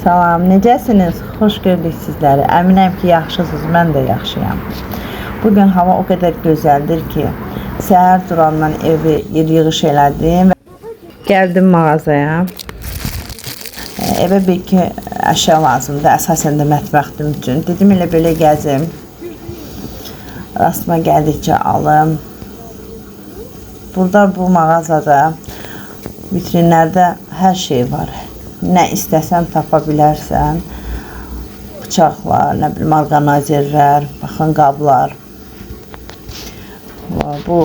Salam, necəsiniz? Xoş gördük sizləri. Əminəm ki, yaxşısınız. Mən də yaxşıyam. Bugün hava o qədər gözəldir ki, səhər durandan evi yığış elədim və gəldim mağazaya. Evə bir-iki əşya lazımdır, əsasən də mətbəxim üçün. Dedim elə belə gəzim. Rastıma gəldikcə alım. Burada bu mağazada vitrinlərdə hər şey var. Nə istəsən tapa bilərsən. Bıçaqlar, nə bilim, orqanizerlər, baxın qablar. Bu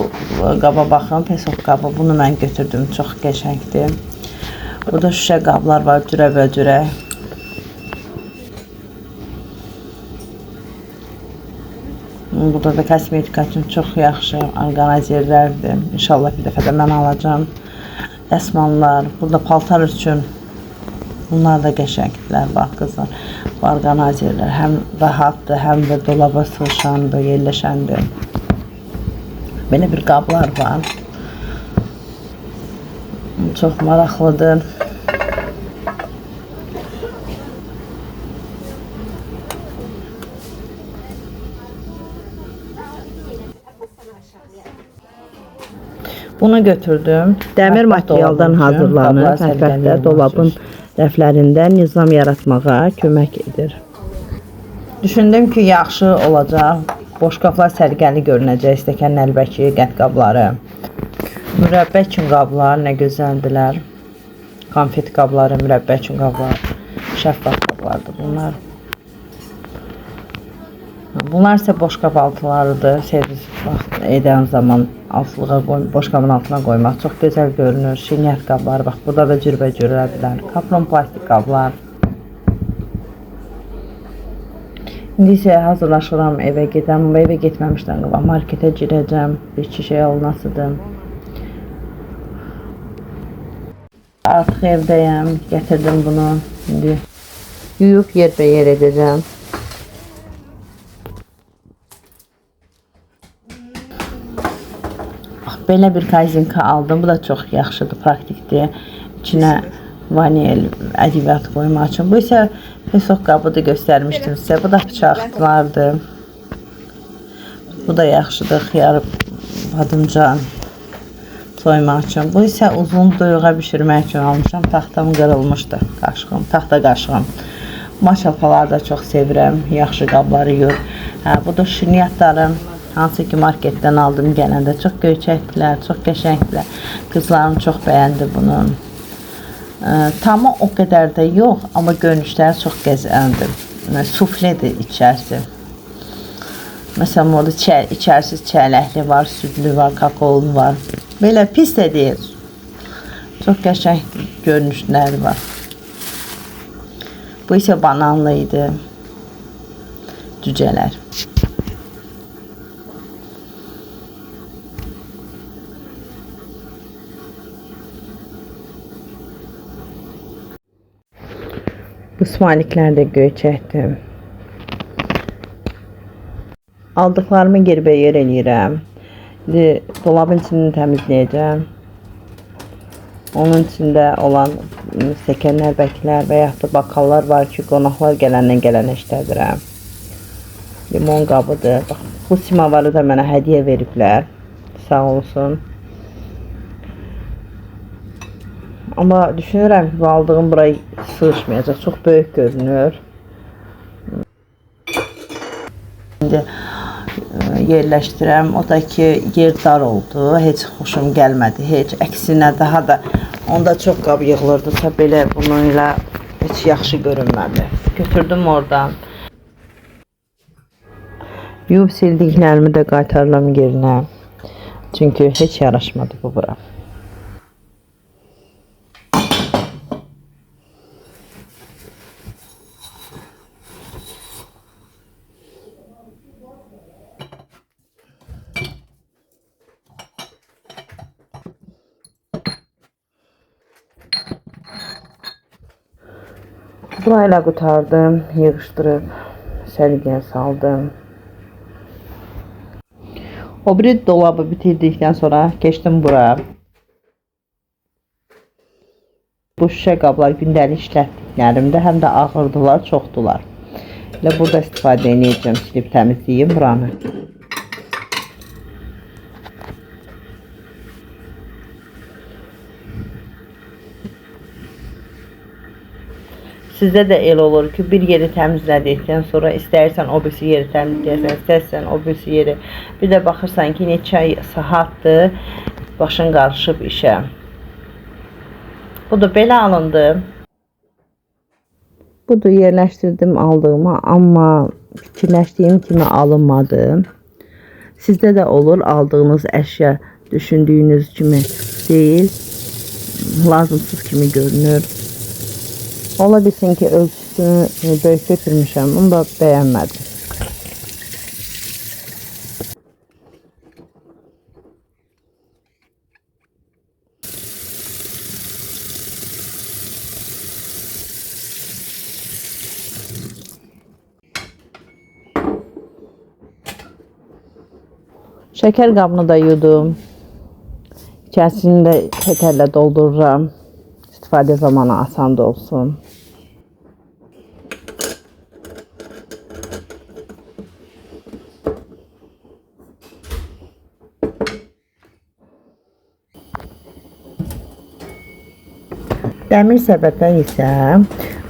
qaba baxın, pesov qabı. Bunu mən götürdüm, çox qəşəngdir. Burada şüşə qablar var, cürəbəcürə. Burada da kosmetika üçün çox yaxşı orqanizerlərdir. İnşallah bir dəfə də mən alacağım. Dəsmallar, burada paltar üçün bunlar da qəşəngdirlər, bax qızlar. Bu orqanizerlər həm rahatdır, həm də dolaba sığışandır, yerləşəndir. Belə bir qablar var. Çox maraqlıdır. Bunu götürdüm. Dəmir materialdan hazırlanır. Mətbəxdə, dolabın rəflərində nizam yaratmağa kömək edir. Düşündüm ki, yaxşı olacaq. Boşqablar sərgəli görünəcək. Stəkan, əlbəki, qət qabları. Mürəbbə üçün qablar nə gözəldilər. Konfet qabları, mürəbbə üçün qablar. Şəffaf qablardır bunlar. Bunlar isə boşqab altılarıdır. Servis edən zaman boşqabın altına qoymaq çox gözəl görünür. Şinyət qablar, bax burada da cürbəcürlərdir. Kapron plastik qablar. İndi isə hazırlaşıram evə gedəm. Evə getməmişdən qabaq marketə girəcəm. Bir-iki şey alınasıdır. Artıq evdəyəm. Gətirdim bunu. İndi yuyub yerbəyer edəcəm. Belə bir kazinka aldım. Bu da çox yaxşıdır, praktikdir. İçinə vanil, ədviyyat qoymaq üçün. Bu isə pesov qabıdır, göstərmişdim sizə. Bu da bıçaqlardır. Bu da yaxşıdır, xiyar, badımcan soymaq üçün. Bu isə uzun duyuğa bişirmək üçün almışam. Taxtam qırılmışdı, qaşığım, taxta qaşığım. Maşalpaları da çox sevirəm, yaxşı qabları yuyur. Bu da şinyatlarım. Hansı ki marketdən aldım gələndə. Çox göyçəkdilər, çox qəşəngdilər. Qızlarım çox bəyəndi bunu. Tamı o qədər də yox, amma görünüşləri çox gözəldir. Sufledir içərisi. Məsələn, orada içərisiz çələkli var, südlü var, kakaolu var. Belə pis də deyil. Çox qəşəng görünüşləri var. Bu isə bananlı idi. Cücələr. Bu smaliklər də göyçəkdir. Aldıqlarımı yerbəyer eləyirəm. Dolabın içini təmizləyəcəm. Onun içində olan stəkanlar, bəklər və yaxud da bakallar var ki, qonaqlar gələn işlədirəm. Limon qabıdır. Bax, bu simavarı da mənə hədiyyə veriblər. Sağ olsun. Amma düşünürəm ki, aldığım buraya sığışmayacaq. Çox böyük görünür. İndi yerləşdirəm. O da ki, yer dar oldu. Heç xoşum gəlmədi. Heç əksinə daha da onda çox qab yığılırdısa belə bununla heç yaxşı görünmədi. Götürdüm oradan. Yuyub sildiklərimi də qaytarıram yerinə. Çünki heç yaraşmadı bu bura. Burayla qutardım, yığışdırıb sərgiyə saldım. O biri dolabı bitirdikdən sonra keçdim bura. Bu şüşə qablar gündəlik işlətdiklərimdə həm də ağırdılar, çoxdular. Elə burada istifadə edəcəm, silib təmizləyim buranı. Sizdə də el olur ki, bir yeri təmizlədikdən sonra istəyirsən o birisi yeri təmizləyəsən, istəyirsən o birisi yeri. Bir də baxırsan ki, neçə saatdır başın qarışıb işə. Bu da belə alındı. Budur, yerləşdirdim aldığımı, amma fikirləşdiyim kimi alınmadı. Sizdə də olur, aldığınız əşya düşündüyünüz kimi deyil, lazımsız kimi görünür. Ola bilsin ki, ölçüsünü böyük götürmüşəm, bunu da bəyənmədim. Şəkər qabını da yudum. İçərisini də şəkərlə doldururam. İstifadə zamanı asan da olsun. Dəmir səbətə isə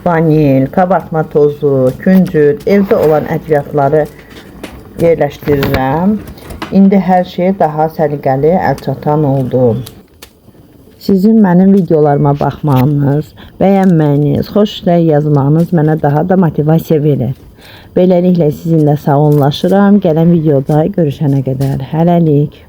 vanil, kabartma tozu, küncüt, evdə olan ədviyyatları yerləşdirirəm. İndi hər şey daha səliqəli, əlçatan oldu. Sizin mənim videolarıma baxmağınız, bəyənməyiniz, xoş işlər yazmağınız mənə daha da motivasiya verir. Beləliklə sizinlə sağollaşıram. Gələn videoda görüşənə qədər hələlik.